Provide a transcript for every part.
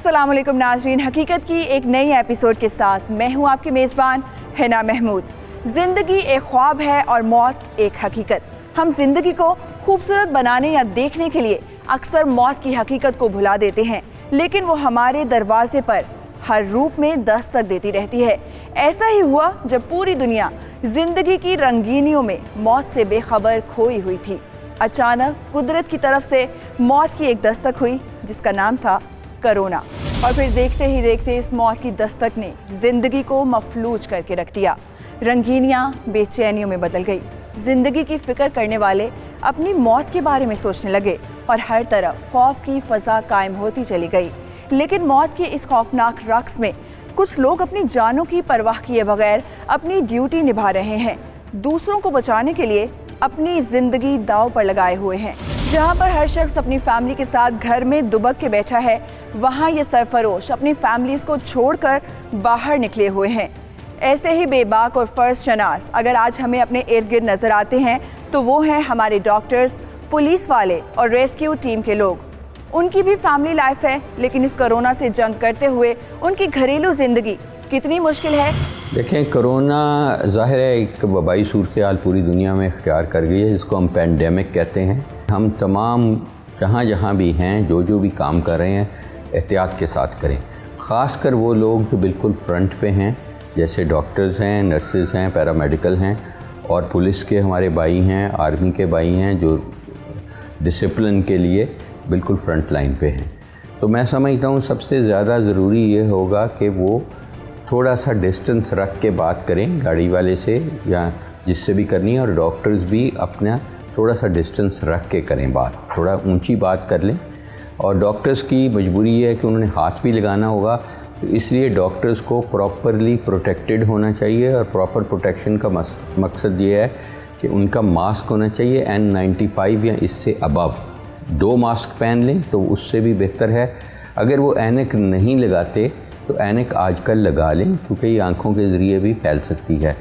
अस्सलाम वालेकुम नाज़रीन, हकीकत की एक नई एपिसोड के साथ मैं हूं आपकी मेज़बान हिना महमूद। ज़िंदगी एक ख्वाब है और मौत एक हकीकत। हम जिंदगी को खूबसूरत बनाने या देखने के लिए अक्सर मौत की हकीकत को भुला देते हैं, लेकिन वो हमारे दरवाजे पर हर रूप में दस्तक देती रहती है। ऐसा ही हुआ जब पूरी दुनिया जिंदगी की रंगीनियों में मौत से बेखबर खोई हुई थी। अचानक कुदरत की तरफ से मौत की एक दस्तक हुई जिसका नाम था कोरोना, और फिर देखते ही देखते इस मौत की दस्तक ने जिंदगी को मफलूज करके रख दिया। रंगीनियां बेचैनियों में बदल गई। जिंदगी की फिक्र करने वाले अपनी मौत के बारे में सोचने लगे और हर तरफ खौफ की फजा कायम होती चली गई। लेकिन मौत के इस खौफनाक रक्स में कुछ लोग अपनी जानों की परवाह किए बगैर अपनी ड्यूटी निभा रहे हैं। दूसरों को बचाने के लिए अपनी जिंदगी दांव पर लगाए हुए हैं। जहां पर हर शख्स अपनी फैमिली के साथ घर में दुबक के बैठा है, वहां ये सरफरोश अपनी फैमिलीज को छोड़कर बाहर निकले हुए हैं। ऐसे ही बेबाक और फर्ज शनास अगर आज हमें अपने इर्द गिर्द नजर आते हैं तो वो हैं हमारे डॉक्टर्स, पुलिस वाले और रेस्क्यू टीम के लोग। उनकी भी फैमिली लाइफ है, लेकिन इस कोरोना से जंग करते हुए उनकी घरेलू जिंदगी कितनी मुश्किल है। देखें, कोरोना ज़ाहिर है एक वबाई सूरत हाल पूरी दुनिया में इख्तियार कर गई है, जिसको हम पैंडेमिक कहते हैं। हम तमाम जहाँ भी हैं, जो भी काम कर रहे हैं, एहतियात के साथ करें। ख़ासकर वो लोग जो बिल्कुल फ्रंट पे हैं, जैसे डॉक्टर्स हैं, नर्सेज़ हैं, पैरामेडिकल हैं, और पुलिस के हमारे भाई हैं, आर्मी के भाई हैं, जो डिसिप्लिन के लिए बिल्कुल फ्रंट लाइन पे हैं। तो मैं समझता हूँ सबसे ज़्यादा ज़रूरी ये होगा कि वो थोड़ा सा डिस्टेंस रख के बात करें गाड़ी वाले से या जिससे भी करनी है, और डॉक्टर्स भी अपना थोड़ा सा डिस्टेंस रख के करें बात, थोड़ा ऊंची बात कर लें। और डॉक्टर्स की मजबूरी है कि उन्होंने हाथ भी लगाना होगा, तो इसलिए डॉक्टर्स को प्रॉपरली प्रोटेक्टेड होना चाहिए। और प्रॉपर प्रोटेक्शन का मकसद ये है कि उनका मास्क होना चाहिए N95 या इससे अबव। 2 मास्क पहन लें तो उससे भी बेहतर है। अगर वो ऐनक नहीं लगाते तो ऐनक आजकल लगा लें, क्योंकि ये आँखों के ज़रिए भी फैल सकती है।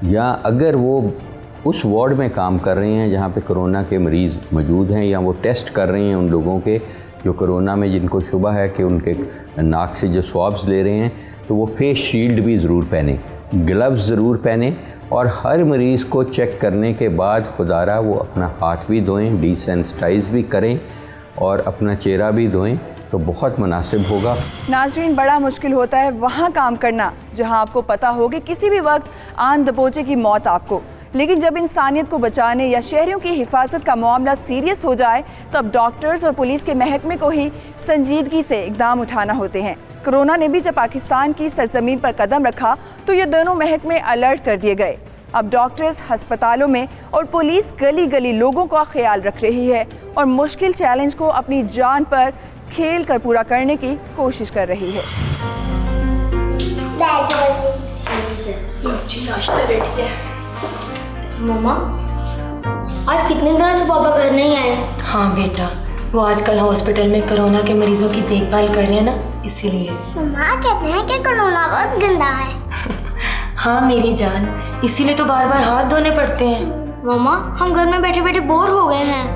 या अगर वो उस वार्ड में काम कर रहे हैं जहाँ पे कोरोना के मरीज़ मौजूद हैं, या वो टेस्ट कर रहे हैं उन लोगों के जो कोरोना में जिनको शुबा है कि उनके नाक से जो स्वाब्स ले रहे हैं, तो वो फेस शील्ड भी ज़रूर पहने, ग्लव्स ज़रूर पहने, और हर मरीज़ को चेक करने के बाद खुदारा वो अपना हाथ भी धोएं, डिसेंसिटाइज़ भी करें और अपना चेहरा भी धोएं, तो बहुत मुनासिब होगा। नाज़रीन, बड़ा मुश्किल होता है वहाँ काम करना जहाँ आपको पता हो कि किसी भी वक्त आन दबोचे की मौत आपको। लेकिन जब इंसानियत को बचाने या शहरियों की हिफाजत का मामला सीरियस हो जाए, तब डॉक्टर्स और पुलिस के महकमे को ही संजीदगी से इकदाम उठाना होते हैं। कोरोना ने भी जब पाकिस्तान की सरजमीन पर कदम रखा तो ये दोनों महकमे अलर्ट कर दिए गए। अब डॉक्टर्स अस्पतालों में और पुलिस गली गली लोगों का ख्याल रख रही है और मुश्किल चैलेंज को अपनी जान पर खेल कर पूरा करने की कोशिश कर रही है। नाश्ता रेडी है। मम्मा, आज कितने दिनों से पापा घर नहीं आए? हाँ बेटा, वो आजकल हॉस्पिटल में कोरोना के मरीजों की देखभाल कर रहे हैं ना, इसीलिए। मम्मा कहते हैं कि कोरोना बहुत गंदा है। हाँ मेरी जान, इसीलिए तो बार बार हाथ धोने पड़ते हैं। मम्मा, हम घर में बैठे बैठे बोर हो गए हैं,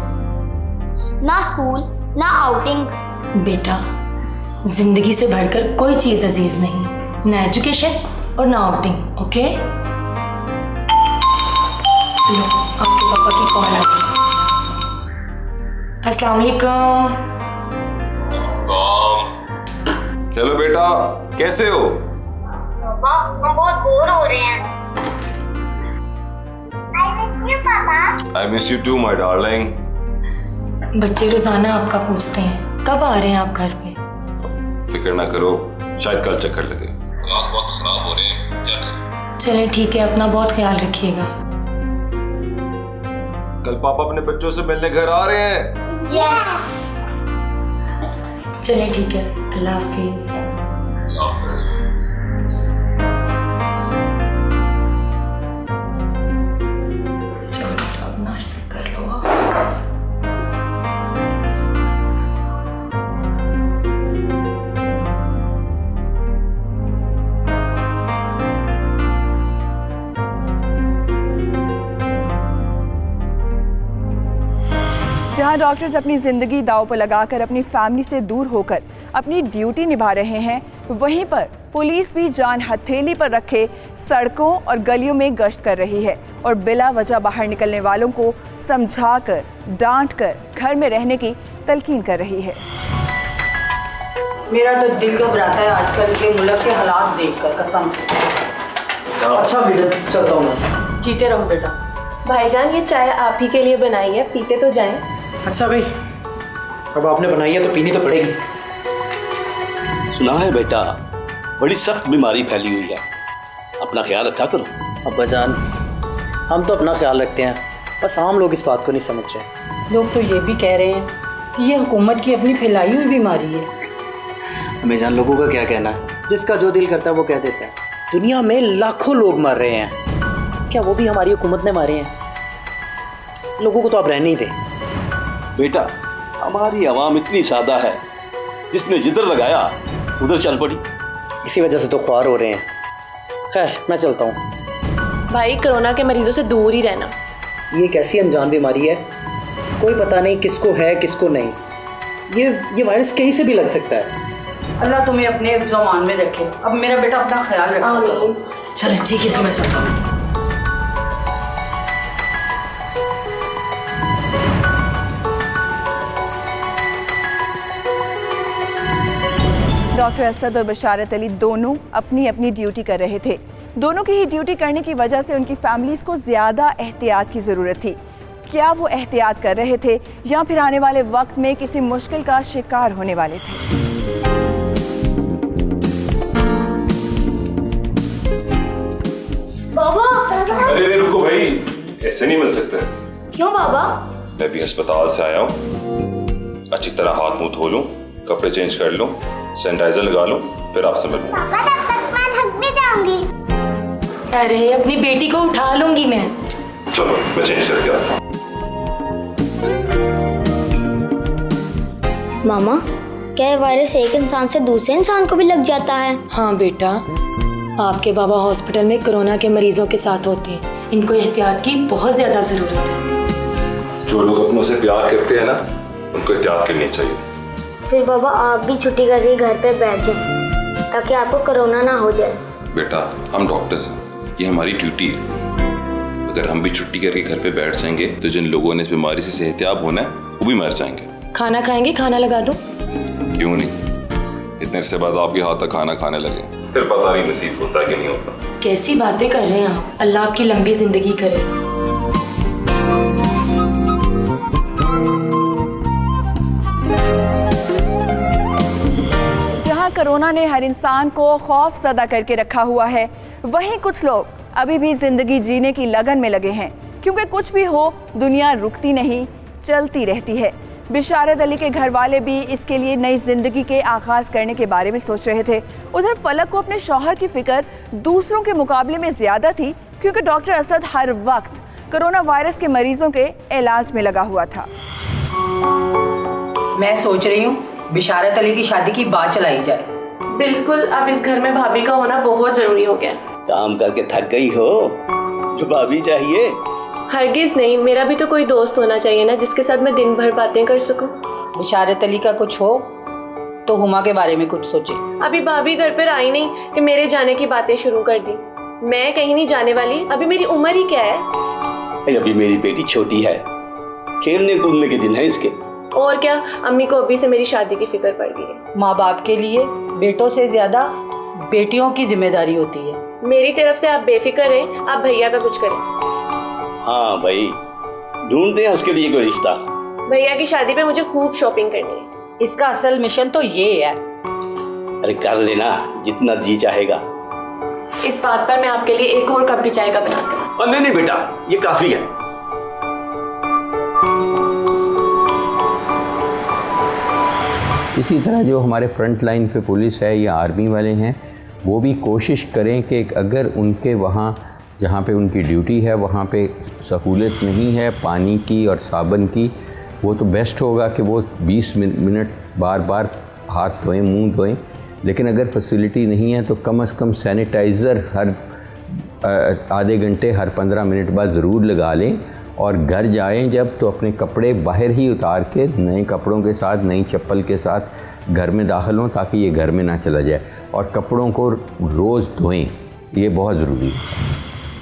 ना स्कूल ना आउटिंग। बेटा, जिंदगी से बढ़कर कोई चीज अजीज नहीं, ना एजुकेशन और ना आउटिंग। ओके, लो आपके पापा की कॉल आ गई। अस्सलाम वालेकुम। हेलो बेटा, कैसे हो? पापा, हम बहुत बोर हो रहे हैं। I miss you, पापा। I miss you too, my darling. बच्चे रोजाना आपका पूछते हैं कब आ रहे हैं आप घर पे। फिक्र ना करो, शायद कल चक्कर लगे। हालात बहुत खराब हो रहे हैं, क्या करें? चलें ठीक है, अपना बहुत ख्याल रखिएगा। कल पापा अपने बच्चों से मिलने घर आ रहे हैं। यस। चलें ठीक है, अल्लाह हाफिज। चलो बेटा, अब नाश्ता कर लो आप। जहाँ जहां डॉक्टर्स अपनी ज़िंदगी दांव पर लगाकर अपनी फैमिली से दूर होकर अपनी ड्यूटी निभा रहे हैं, वहीं पर पुलिस भी जान हथेली पर रखे सड़कों और गलियों में गश्त कर रही है और बिला वजह बाहर निकलने वालों को समझाकर, डांटकर घर में रहने की तलकीन कर रही है। मेरा तो दिल घबराता है आजकल के मुल्क के हालात देखकर, कसम से। अच्छा विजय, चलता हूँ मैं। जीते रहो बेटा। भाईजान, ये चाय आप ही के लिए बनाई है, पीते तो जाएं। अच्छा भाई, अब आपने बनाई है तो पीनी तो पड़ेगी। सुना है बेटा, बड़ी सख्त बीमारी फैली हुई है, अपना ख्याल रखा करो। अब्बाजान, हम तो अपना ख्याल रखते हैं, बस आम लोग इस बात को नहीं समझ रहे। लोग तो ये भी कह रहे हैं कि ये हुकूमत की अपनी फैलाई हुई बीमारी है। अम्मीजान, लोगों का क्या कहना है, जिसका जो दिल करता है वो कह देता है। दुनिया में लाखों लोग मर रहे हैं, क्या वो भी हमारी हुकूमत ने मारे हैं? लोगों को तो आप रहने ही दें। बेटा, हमारी आवाम इतनी सादा है, जिसने जिधर लगाया उधर चल पड़ी। इसी वजह से तो ख्वार हो रहे हैं। खैर, मैं चलता हूँ। भाई, कोरोना के मरीजों से दूर ही रहना। ये एक ऐसी अनजान बीमारी है, कोई पता नहीं किसको है किसको नहीं। ये वायरस कहीं से भी लग सकता है। अल्लाह तुम्हें अपने ज़मान में रखे। अब मेरा बेटा अपना ख्याल रखो। चले ठीक है, मैं चलता हूँ। डॉक्टर असद और बशारत अली दोनों अपनी अपनी ड्यूटी कर रहे थे। दोनों की ही ड्यूटी करने की वजह से उनकी फैमिलीज को ज़्यादा एहतियात की ज़रूरत थी। क्या वो एहतियात कर रहे थे या फिर आने वाले वक्त में किसी मुश्किल का शिकार होने वाले थे? बाबा, अरे रुको भाई, ऐसे नहीं मिल सकते। क्यों बाबा? मैं भी अस्पताल से आया हूँ, अच्छी तरह हाथ मुंह धो लूँ, कपड़े चेंज कर लूँ, सैनिटाइजर लगा लूँ, फिर आपसे मिलूँ। पापा, तब तक मैं थक भी जाऊंगी। अरे, अपनी बेटी को उठा लूंगी मैं। चलो, मैं चेंज करके आता हूँ। मामा, क्या ये वायरस एक इंसान से दूसरे इंसान को भी लग जाता है? हाँ बेटा, आपके बाबा हॉस्पिटल में कोरोना के मरीजों के साथ होते हैं। इनको एहतियात की बहुत ज्यादा जरूरत है। जो लोग अपनों से प्यार करते हैं ना, उनको एहतियात करनी चाहिए। फिर बाबा, आप भी छुट्टी करके घर पर बैठ जाएं, ताकि आपको कोरोना ना हो जाए। बेटा, हम डॉक्टर्स हैं, ये हमारी ड्यूटी है। अगर हम भी छुट्टी करके घर पे बैठ जाएंगे तो जिन लोगों ने इस बीमारी से सेहतियाब होना है वो भी मर जाएंगे। खाना खाएंगे, खाना लगा दो। क्यों नहीं, इतने अरसे बाद आपके हाथ तक खाना खाने लगे, फिर पता नहीं नसीब होता है कि नहीं होता। कैसी बातें कर रहे हैं आप, अल्लाह आपकी लंबी जिंदगी करे। जहां कोरोना ने हर इंसान को खौफ ज़दा करके रखा हुआ है, वहीं कुछ लोग अभी भी जिंदगी जीने की लगन में लगे हैं, क्योंकि कुछ भी हो दुनिया रुकती नहीं, चलती रहती है। बिशारत अली के घर वाले भी इसके लिए नई जिंदगी के आगाज करने के बारे में सोच रहे थे। उधर फलक को अपने शौहर की फिक्र दूसरों के मुकाबले में ज्यादा थी, क्योंकि डॉक्टर असद हर वक्त कोरोना वायरस के मरीजों के इलाज में लगा हुआ था। मैं सोच रही हूँ बिशारत अली की शादी की बात चलाई जाए। बिल्कुल, अब इस घर में भाभी का होना बहुत जरूरी हो गया। काम करके थक गई हो, जो भाभी चाहिए। हरगिज नहीं, मेरा भी तो कोई दोस्त होना चाहिए ना, जिसके साथ मैं दिन भर बातें कर सकूं। बिशारत अली का कुछ हो तो हुमा के बारे में कुछ सोचे। अभी भाभी घर पर आई नहीं कि मेरे जाने की बातें शुरू कर दी। मैं कहीं नहीं जाने वाली, अभी मेरी उम्र ही क्या है। अभी मेरी बेटी छोटी है, खेलने कूदने के दिन है इसके। और क्या, अम्मी को अभी से मेरी शादी की फिक्र पड़ गई है। माँ बाप के लिए बेटों से ज्यादा बेटियों की जिम्मेदारी होती है। मेरी तरफ से आप बेफिक्र रहें, आप भैया का कुछ करें। हाँ भाई, ढूंढते हैं उसके लिए कोई रिश्ता। भैया की शादी पे मुझे खूब शॉपिंग करनी है। इसका असल मिशन तो ये है। अरे कर लेना, जितना जी चाहेगा। इस बात पर मैं आपके लिए एक और कप भी चाय का बना कर। नहीं नहीं बेटा, ये काफी है। इसी तरह जो हमारे फ्रंट लाइन पे पुलिस है या आर्मी वाले हैं, वो भी कोशिश करें कि अगर उनके वहाँ जहाँ पे उनकी ड्यूटी है वहाँ पे सहूलत नहीं है पानी की और साबन की, वो तो बेस्ट होगा कि वो 20 मिनट बार बार हाथ धोएं, मुंह धोएं। लेकिन अगर फैसिलिटी नहीं है तो कम से कम सैनिटाइज़र हर आधे घंटे, हर 15 मिनट बाद ज़रूर लगा लें और घर जाएं जब तो अपने कपड़े बाहर ही उतार के नए कपड़ों के साथ, नई चप्पल के साथ घर में दाखिल हों ताकि ये घर में ना चला जाए, और कपड़ों को रोज़ धोएं, ये बहुत ज़रूरी है।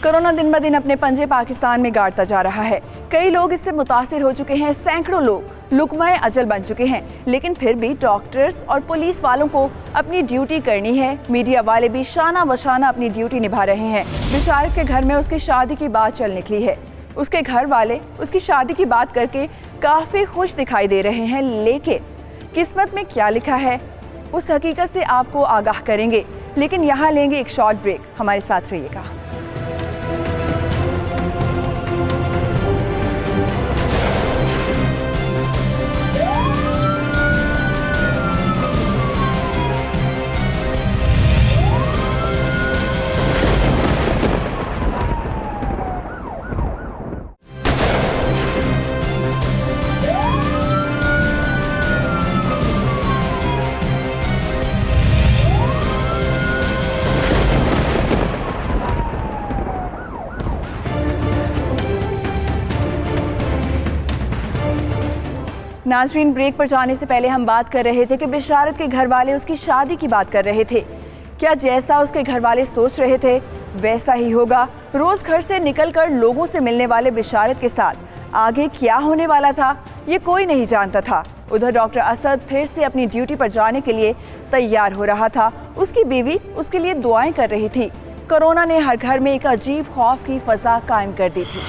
कोरोना दिन ब दिन अपने पंजे पाकिस्तान में गाड़ता जा रहा है। कई लोग इससे मुतासिर हो चुके हैं, सैकड़ों लोग लुकमाए अजल बन चुके हैं, लेकिन फिर भी डॉक्टर्स और पुलिस वालों को अपनी ड्यूटी करनी है। मीडिया वाले भी शाना बशाना अपनी ड्यूटी निभा रहे हैं। बिशारत के घर में उसकी शादी की बात चल निकली है। उसके घर वाले उसकी शादी की बात करके काफ़ी खुश दिखाई दे रहे हैं, लेकिन किस्मत में क्या लिखा है उस हकीकत से आपको आगाह करेंगे। लेकिन यहाँ लेंगे एक शॉर्ट ब्रेक, हमारे साथ रहिएगा। नाज़रीन, ब्रेक पर जाने से पहले हम बात कर रहे थे कि बिशारत के घर वाले उसकी शादी की बात कर रहे थे। क्या जैसा उसके घर वाले सोच रहे थे वैसा ही होगा? रोज़ घर से निकलकर लोगों से मिलने वाले बिशारत के साथ आगे क्या होने वाला था ये कोई नहीं जानता था। उधर डॉक्टर असद फिर से अपनी ड्यूटी पर जाने के लिए तैयार हो रहा था। उसकी बीवी उसके लिए दुआएं कर रही थी। कोरोना ने हर घर में एक अजीब खौफ की फजा कायम कर दी थी।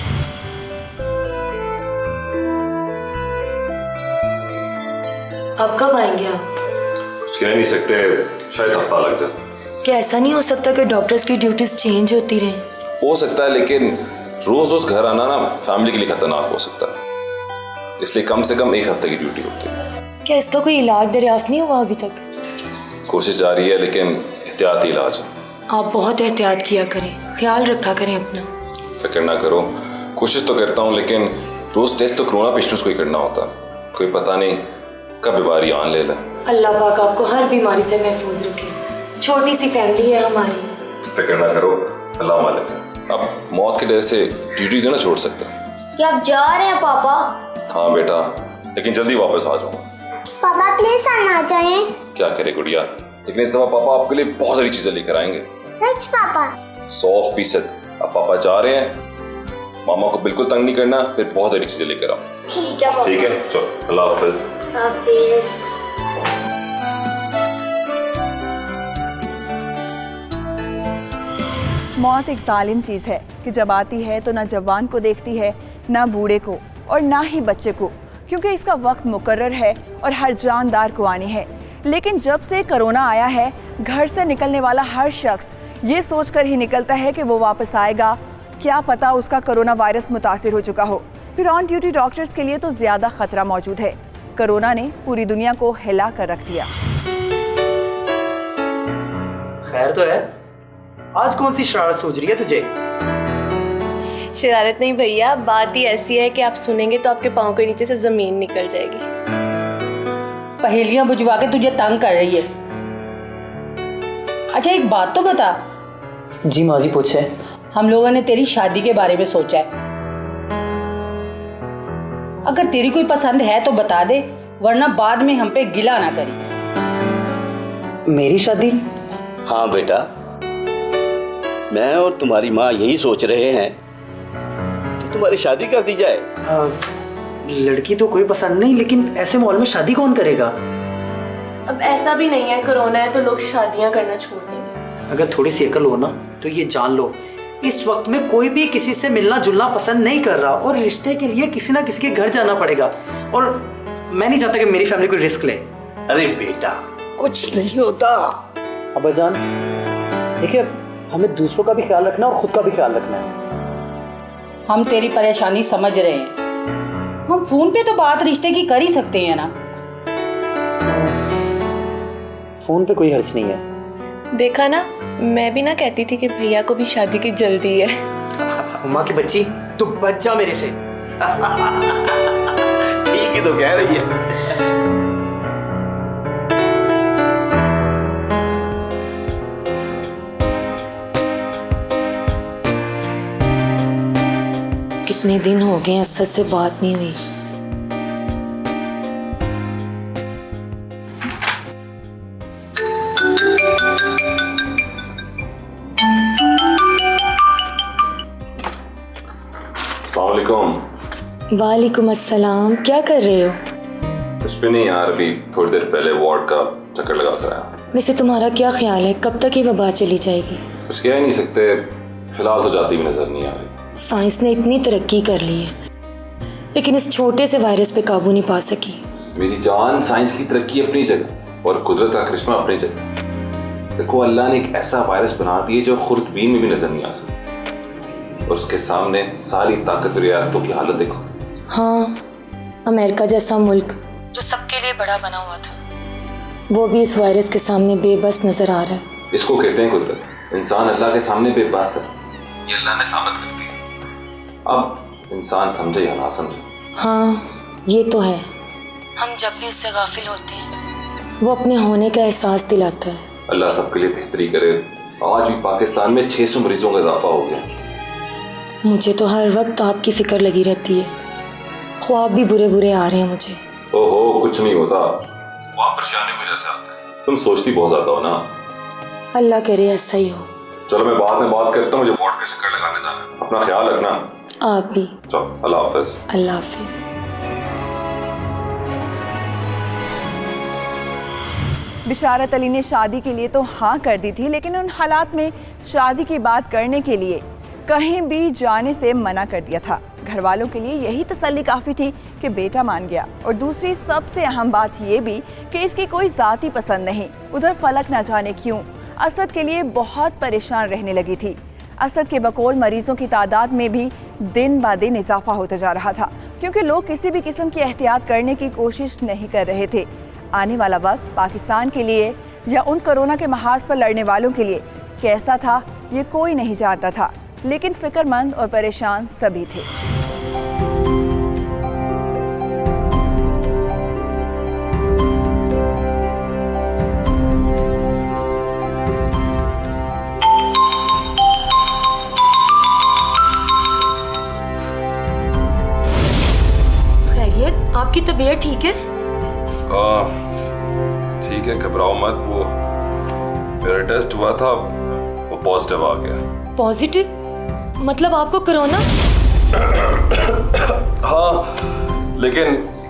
अब कब आएंगे आप? कह नहीं सकते, शायद हफ्ता लग जाए। क्या ऐसा नहीं हो सकता कि डॉक्टर्स की ड्यूटीज चेंज होती रहें? हो सकता है, लेकिन रोज रोज घर आना ना फैमिली के लिए खतरनाक हो सकता है, इसलिए कम से कम एक हफ्ते की ड्यूटी होती है। क्या इसका कोई इलाज दरियाफ्त नहीं हुआ अभी तक? कोशिश जारी है, लेकिन एहतियाती इलाज है। आप बहुत एहतियात किया करें, ख्याल रखा करें अपना। फिक्र ना करो, कोशिश तो करता हूँ, लेकिन रोज टेस्ट तो कोरोना पेशेंट्स को ही करना होता है। कोई पता नहीं कब बीमारी आन ले ले। अल्लाह पाक आपको हर बीमारी से महफूज रखे। छोटी सी फैमिली है हमारी। फिक्र ना करो, अल्लाह मालिक है। अब मौत की वजह से ड्यूटी तो ना छोड़ सकते। क्या आप जा रहे हैं पापा? हाँ बेटा, लेकिन जल्दी वापस आ जाओ। पापा प्लीज आना चाहिए। क्या करे गुड़िया, लेकिन इस दफा पापा आपके लिए बहुत सारी चीजें लेकर आएंगे। सच पापा? 100%। अब पापा जा रहे हैं, मामा को बिल्कुल तंग नहीं करना, फिर बहुत सारी चीजें लेकर आओ। ठीक है पापा। ठीक है, चलो अल्लाह हाफिज। हाफिज। मौत एक जालिम चीज़ है कि जब आती है तो ना जवान को देखती है, ना बूढ़े को, और ना ही बच्चे को, क्योंकि इसका वक्त मुकर्रर है और हर जानदार को आनी है। लेकिन जब से कोरोना आया है, घर से निकलने वाला हर शख्स ये सोचकर ही निकलता है कि वो वापस आएगा। क्या पता उसका कोरोना वायरस मुतासिर हो चुका हो। फिर ऑन ड्यूटी डॉक्टर्स के लिए तो ज़्यादा खतरा मौजूद है। कोरोना ने पूरी दुनिया को हिला कर रख दिया। खैर तो है, आज कौन सी शरारत सूझ रही है तुझे? शरारत नहीं भैया, बात ही ऐसी है कि आप सुनेंगे तो आपके पाँव के नीचे से जमीन निकल जाएगी। पहेलियां बुझवा के तुझे तंग कर रही है। अच्छा एक बात तो बता, जी माँ जी पूछे। हम लोगों ने तेरी शादी के बारे में सोचा है। अगर तेरी कोई पसंद है तो बता दे, वरना बाद में हम पे गिला ना करी। मेरी शादी? हाँ बेटा, मैं और तुम्हारी माँ यही सोच रहे हैं कि तुम्हारी शादी कर दी जाए। लड़की तो कोई पसंद नहीं, लेकिन ऐसे माहौल में शादी कौन करेगा? अब ऐसा भी नहीं है, कोरोना है तो लोग शादियां करना छोड़ देंगे। अगर थोड़ी सी अकल हो ना तो ये जान लो, इस वक्त में कोई भी किसी से मिलना जुलना पसंद नहीं कर रहा, और रिश्ते के लिए किसी ना किसी के घर जाना पड़ेगा। और मैं नहीं चाहता कि मेरी फैमिली कोई रिस्क ले। अरे बेटा, कुछ नहीं होता। अब्बाजान देखिए, हमें दूसरों का भी ख्याल रखना और खुद का भी ख्याल रखना है। हम तेरी परेशानी समझ रहे हैं, हम फोन पे तो बात रिश्ते की कर ही सकते हैं ना। फोन पे कोई हर्ज नहीं है। देखा ना, मैं भी ना कहती थी कि भैया को भी शादी की जल्दी है। उम्मा की बच्ची, तू बच जा मेरे से। ठीक ही तो कह रही है। कितने दिन हो गए असद से बात नहीं हुई। अस्सलाम वालेकुम। वालेकुम अस्सलाम, क्या कर रहे हो? कुछ भी नहीं यार, अभी थोड़ी देर पहले वार्ड का चक्कर लगा कर आया। वैसे तुम्हारा क्या ख्याल है, कब तक ये वबा चली जाएगी? कुछ कह ही नहीं सकते, फिलहाल तो जाती भी नजर नहीं आ रही। साइंस ने इतनी तरक्की कर ली है, लेकिन इस छोटे से वायरस पे काबू नहीं पा सकी। मेरी जान, साइंस की तरक्की अपनी जगह और कुदरत का करिश्मा अपनी जगह। देखो, अल्लाह ने एक ऐसा वायरस बना दिया जो खुर्दबीन में भी नजर नहीं आ सकता, और उसके सामने सारी ताकतवर रियासतों की हालत देखो। हाँ, अमेरिका जैसा मुल्क जो सबके लिए बड़ा बना हुआ था, वो भी इस वायरस के सामने बेबस नजर आ रहा है। इसको कहते हैं कुदरत। इंसान अल्लाह के सामने बेबस है, ये अल्लाह ने साबित कर दिया। अब इंसान समझे या ना समझे। हाँ, ये तो है। हम जब भी उससे गाफिल होते हैं, वो अपने होने का एहसास दिलाता है। अल्लाह सबके लिए बेहतरी करे। आज भी पाकिस्तान में 600 मरीजों का इजाफा हो गया। मुझे तो हर वक्त आपकी फिक्र लगी रहती है, ख्वाब भी बुरे बुरे आ रहे हैं मुझे। ओहो, कुछ नहीं होता, वहाँ परेशानी की वजह से आता है। तुम सोचती बहुत ज्यादा हो ना। अल्लाह करे ऐसा ही हो। चलो मैं बाद में बात करता हूँ, मुझे वार्ड का चक्कर लगाने जाना है। अपना ख्याल रखना। आप भी। चलो, अल्लाह हाफिज। अल्लाह हाफिज। बिशारत अली ने शादी के लिए तो हाँ कर दी थी, लेकिन उन हालात में शादी की बात करने के लिए कहीं भी जाने से मना कर दिया था। घर वालों के लिए यही तसल्ली काफ़ी थी कि बेटा मान गया, और दूसरी सबसे अहम बात ये भी कि इसकी कोई ज़ाती पसंद नहीं। उधर फलक न जाने क्यों असद के लिए बहुत परेशान रहने लगी थी। असद के बकौल मरीजों की तादाद में भी दिन ब दिन इजाफा होता जा रहा था, क्योंकि लोग किसी भी किस्म की एहतियात करने की कोशिश नहीं कर रहे थे। आने वाला वक्त पाकिस्तान के लिए या उन कोरोना के महाज पर लड़ने वालों के लिए कैसा था, ये कोई नहीं जानता था, लेकिन फिक्रमंद और परेशान सभी थे। खैरियत, आपकी तबीयत ठीक है? ठीक है, घबराओ मत। वो मेरा टेस्ट हुआ था, वो पॉजिटिव आ गया। पॉजिटिव? मतलब आपको कोरोना? हाँ, लेकिन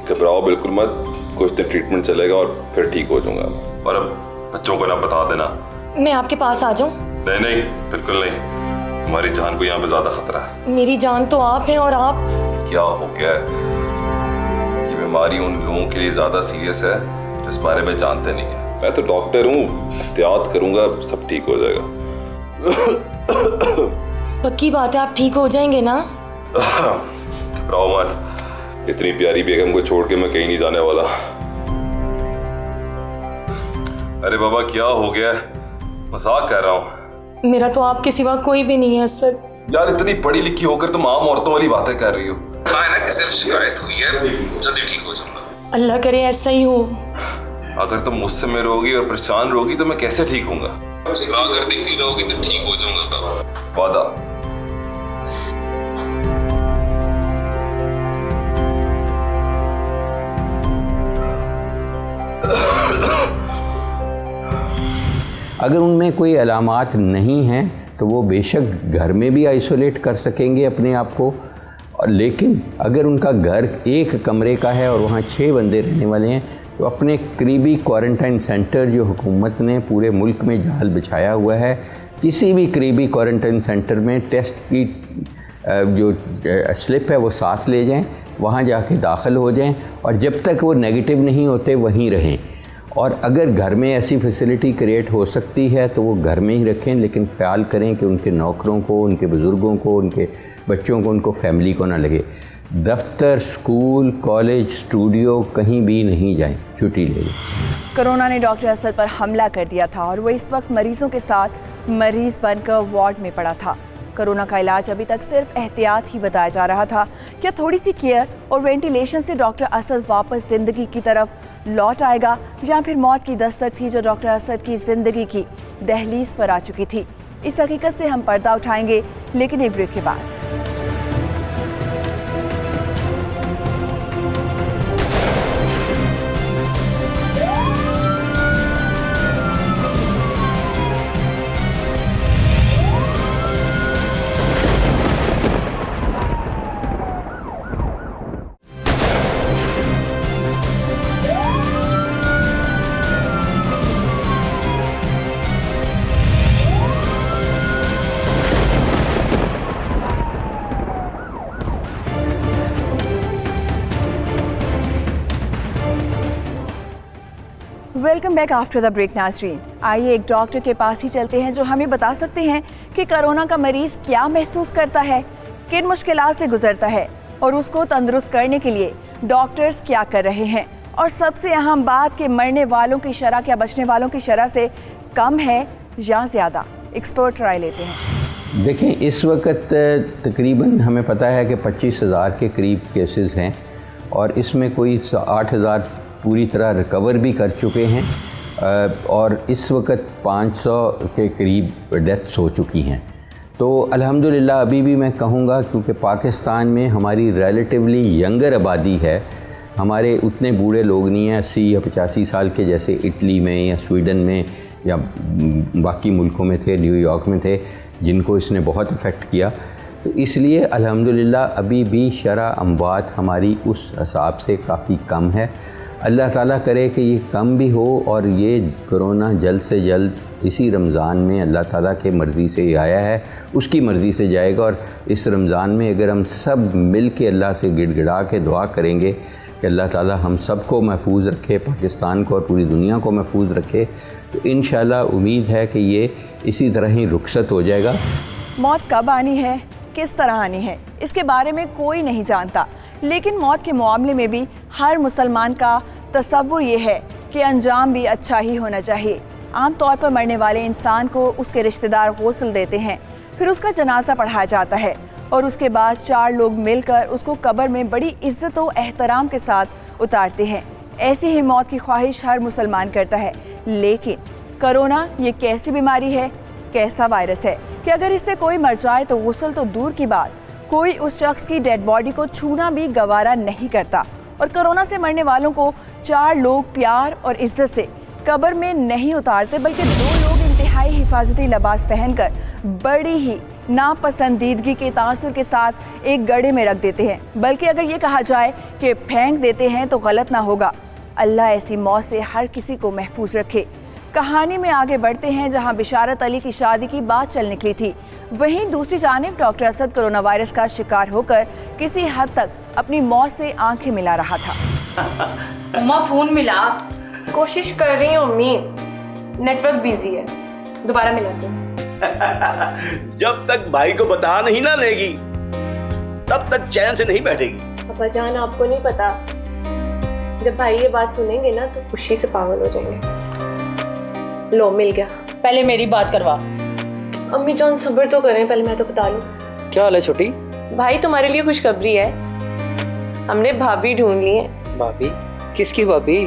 घबराओ बिल्कुल मत। कुछ दिन ट्रीटमेंट चलेगा और फिर ठीक हो जाऊंगा। और अब बच्चों को ना बता देना। मैं आपके पास आ जाऊं? नहीं नहीं, बिल्कुल नहीं। तुम्हारी जान को यहाँ पे ज्यादा खतरा है। मेरी जान तो आप हैं, और आप? क्या हो गया है? ये बीमारी उन लोगों के लिए ज्यादा सीरियस है जिस बारे में जानते नहीं है। मैं तो डॉक्टर हूँ, एहतियात करूंगा, सब ठीक हो जाएगा। पक्की बात है, आप ठीक हो जाएंगे ना? घबराओ मत। इतनी प्यारी बेगम को छोड़ के मैं कहीं नहीं जाने वाला। अरे बाबा, क्या हो गया? मजाक कर रहा हूँ। मेरा तो आपके सिवा कोई भी नहीं है असद। यार, इतनी पढ़ी लिखी होकर तुम आम औरतों वाली बातें कर रही हो। कहा है ना कि सिर्फ शिकायत हुई है, जल्दी ठीक हो जाऊंगा। अल्लाह करे ऐसा ही हो। अगर तुम मुझसे में रहोगी और परेशान रहोगी तो मैं कैसे ठीक होऊंगा? अगर देखती रहोगी तो ठीक हो जाऊंगा, वादा। अगर उनमें कोई अलामात नहीं हैं तो वो बेशक घर में भी आइसोलेट कर सकेंगे अपने आप को, लेकिन अगर उनका घर एक कमरे का है और वहाँ 6 बंदे रहने वाले हैं तो अपने करीबी क्वारंटाइन सेंटर जो हुकूमत ने पूरे मुल्क में जाल बिछाया हुआ है, किसी भी करीबी क्वारंटाइन सेंटर में टेस्ट की जो स्लिप है वो साथ ले जाएं, वहाँ जाके दाखिल हो जाएं और जब तक वो नेगेटिव नहीं होते वहीं रहें। और अगर घर में ऐसी फैसिलिटी क्रिएट हो सकती है तो वो घर में ही रखें, लेकिन ख्याल करें कि उनके नौकरों को, उनके बुज़ुर्गों को, उनके बच्चों को, उनको फैमिली को ना लगे। दफ्तर, स्कूल, कॉलेज, स्टूडियो कहीं भी नहीं जाएं, छुट्टी ले लें। कोरोना ने डॉक्टर असद पर हमला कर दिया था और वो इस वक्त मरीजों के साथ मरीज बनकर वार्ड में पड़ा था। कोरोना का इलाज अभी तक सिर्फ एहतियात ही बताया जा रहा था। क्या थोड़ी सी केयर और वेंटिलेशन से डॉक्टर असद वापस ज़िंदगी की तरफ लौट आएगा, या फिर मौत की दस्तक थी जो डॉक्टर असद की ज़िंदगी की दहलीज पर आ चुकी थी? इस हकीकत से हम पर्दा उठाएंगे, लेकिन एक ब्रेक के बाद। Welcome back after the break नाज़रीन। आइए एक डॉक्टर के पास ही चलते हैं जो हमें बता सकते हैं कि कोरोना का मरीज क्या महसूस करता है, किन मुश्किलात से गुजरता है और उसको तंदुरुस्त करने के लिए डॉक्टर्स क्या कर रहे हैं। और सबसे अहम बात कि मरने वालों की शरह क्या बचने वालों की शरह से कम है या ज़्यादा। एक्सपर्ट राय लेते हैं। देखें, इस वक्त तकरीबन हमें पता है कि 25,000 के करीब केसेस हैं और इसमें कोई 8,000 पूरी तरह रिकवर भी कर चुके हैं और इस वक्त 500 के करीब डेथ्स हो चुकी हैं। तो अल्हम्दुलिल्लाह अभी भी मैं कहूँगा, क्योंकि पाकिस्तान में हमारी रिलेटिवली यंगर आबादी है, हमारे उतने बूढ़े लोग नहीं हैं 80 या 85 साल के जैसे इटली में या स्वीडन में या बाकी मुल्कों में थे, न्यूयॉर्क में थे, जिनको इसने बहुत इफ़ेक्ट किया। तो इसलिए अल्हम्दुलिल्लाह अभी भी शरह अमवात हमारी उस हिसाब से काफ़ी कम है। अल्लाह ताला करे कि ये कम भी हो और ये कोरोना जल्द से जल्द इसी रमज़ान में अल्लाह ताला के मर्ज़ी से ही आया है, उसकी मर्ज़ी से जाएगा। और इस रमज़ान में अगर हम सब मिल के अल्लाह से गिड़गिड़ा के दुआ करेंगे कि अल्लाह ताला हम सबको महफूज रखे, पाकिस्तान को और पूरी दुनिया को महफूज रखे, तो इंशाल्लाह उम्मीद है कि ये इसी तरह ही रुखसत हो जाएगा। मौत कब आनी है, किस तरह आनी है, इसके बारे में कोई नहीं जानता, लेकिन मौत के मामले में भी हर मुसलमान का तसव्वुर ये है कि अंजाम भी अच्छा ही होना चाहिए। आम तौर पर मरने वाले इंसान को उसके रिश्तेदार गौसल देते हैं, फिर उसका जनाजा पढ़ाया जाता है और उसके बाद 4 लोग मिलकर उसको कब्र में बड़ी इज्जत और एहतराम के साथ उतारते हैं। ऐसी ही मौत की ख्वाहिश हर मुसलमान करता है। लेकिन कोरोना ये कैसी बीमारी है, कैसा वायरस है कि अगर इससे कोई मर जाए तो गुस्ल तो दूर की बात, कोई उस शख्स की डेड बॉडी को छूना भी गवारा नहीं करता। और कोरोना से मरने वालों को 4 लोग प्यार और इज्जत से कब्र में नहीं उतारते, बल्कि 2 लोग इंतहाई हिफाजती लिबास पहनकर बड़ी ही नापसंदीदगी के तासुर के साथ एक गड्ढे में रख देते हैं। बल्कि अगर ये कहा जाए कि फेंक देते हैं तो गलत ना होगा। अल्लाह ऐसी मौत से हर किसी को महफूज रखे। कहानी में आगे बढ़ते हैं जहां बिशारत अली की शादी की बात चल निकली थी, वहीं दूसरी जानिब डॉक्टर असद कोरोना वायरस का शिकार होकर किसी हद तक अपनी मौत से आंखें मिला रहा था। उमा फोन मिला। कोशिश कर रही हूँ अम्मी, नेटवर्क बिजी है, दोबारा मिलाते हैं। जब तक भाई को बता नहीं ना लेगी तब तक चैन से नहीं बैठेगी। पापा जान, आपको नहीं पता, जब भाई ये बात सुनेंगे ना तो खुशी से पागल हो जाएंगे। लो मिल गया। पहले मेरी बात करवा। अम्मी जान सब्र तो करें, पहले मैं तो बता लूं। क्या हाल है छोटी? भाई तुम्हारे लिए खुशखबरी है, हमने भाभी ढूंढ ली है। भाभी? किसकी भाभी?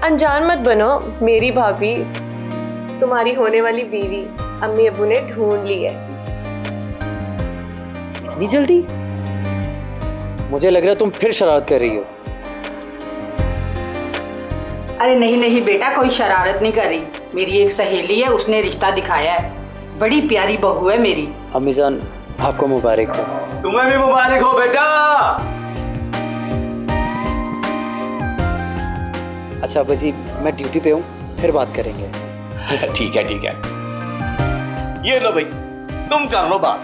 अनजान मत बनो, मेरी भाभी, तुम्हारी होने वाली बीवी अम्मी अब्बू ने ढूंढ ली है। इतनी जल्दी? मुझे लग रहा है तुम फिर शरारत कर रही हो। अरे नहीं नहीं बेटा, कोई शरारत नहीं कर रही। मेरी एक सहेली है, उसने रिश्ता दिखाया है, बड़ी प्यारी बहू है मेरी। अम्मीजान आपको मुबारक हो। तुम्हें भी मुबारक हो बेटा। अच्छा बजी, मैं ड्यूटी पे हूँ, फिर बात करेंगे। ठीक है ठीक है, ये लो भाई, तुम कर लो बात।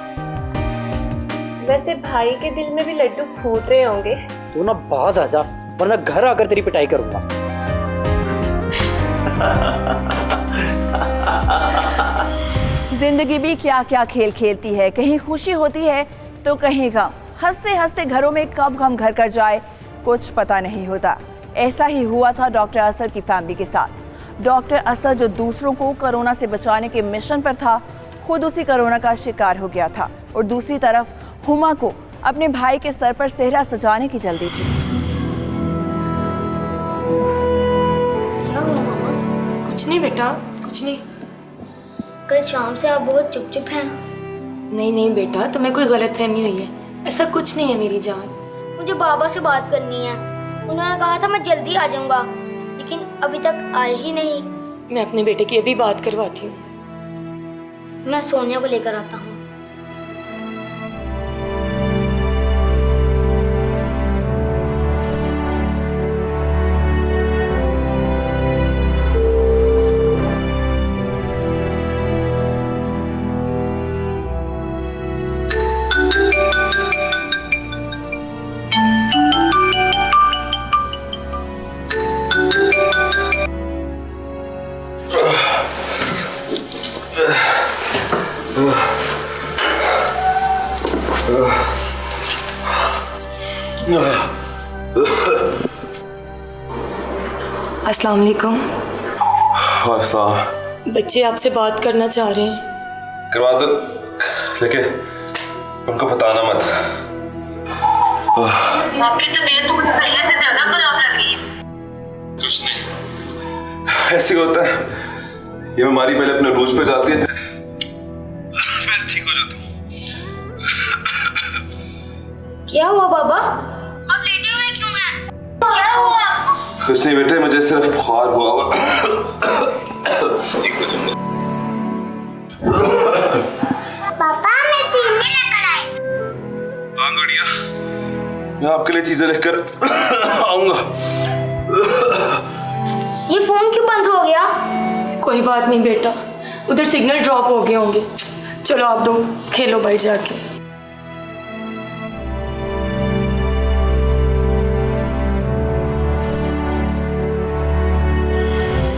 वैसे भाई के दिल में भी लड्डू फूट रहे होंगे। तू ना बाज आ जा, वरना घर आकर तेरी पिटाई करूंगा। जिंदगी भी क्या क्या खेल खेलती है, कहीं खुशी होती है तो कहीं गम। हंसते हंसते घरों में कब गम घर कर जाए कुछ पता नहीं होता। ऐसा ही हुआ था डॉक्टर असद की फैमिली के साथ। डॉक्टर असद जो दूसरों को कोरोना से बचाने के मिशन पर था, खुद उसी कोरोना का शिकार हो गया था। और दूसरी तरफ हुमा को अपने भाई के सर पर सेहरा सजाने की जल्दी थी। कुछ नहीं बेटा, कुछ नहीं। कल शाम से आप बहुत चुप चुप हैं। नहीं नहीं बेटा, तुम्हें कोई गलतफहमी हुई है, ऐसा कुछ नहीं है मेरी जान। मुझे बाबा से बात करनी है, उन्होंने कहा था मैं जल्दी आ जाऊंगा, लेकिन अभी तक आए ही नहीं। मैं अपने बेटे की अभी बात करवाती हूँ। मैं सोनिया को लेकर आता हूँ। अस्सलाम वालेकुम। अस्सलाम। बच्चे आपसे बात करना चाह रहे हैं। करवा दो, लेकिन उनको बताना मत। आपकी तबीयत तो पहले से ज्यादा खराब लग रही है। कुछ नहीं, ऐसे होता है, ये बीमारी पहले अपने रूज पे जाती है, फिर ठीक हो जाता हूँ। क्या हुआ बाबा? आप लेटे हुए क्यों हैं? क्या हुआ? कुछ नहीं बेटे, मुझे सिर्फ बुखार हुआ हुआ। ठीक हो जाऊंगा। पापा मैं चीनी लेकर आई। हाँ गुड़िया, मैं आपके लिए चीजें लेकर आऊंगा। ये फोन क्यों बंद हो गया? कोई बात नहीं बेटा, उधर सिग्नल ड्रॉप हो गए होंगे। चलो आप दो खेलो बैठ जाके।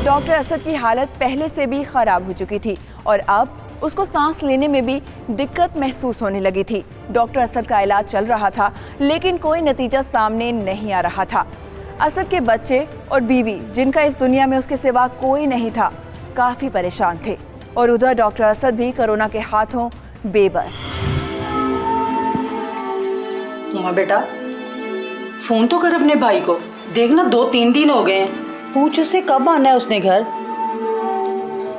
डॉक्टर असद की हालत पहले से भी खराब हो चुकी थी और अब उसको सांस लेने में भी दिक्कत महसूस होने लगी थी। डॉक्टर असद का इलाज चल रहा था, लेकिन कोई नतीजा सामने नहीं आ रहा था। असद के बच्चे और बीवी, जिनका इस दुनिया में उसके सिवा कोई नहीं था, काफी परेशान थे और उधर डॉक्टर असद भी कोरोना के हाथों बेबस। हाँ बेटा, फोन तो कर अपने भाई को। देखना 2-3 दिन हो गए हैं। पूछ उससे कब आना है उसने घर।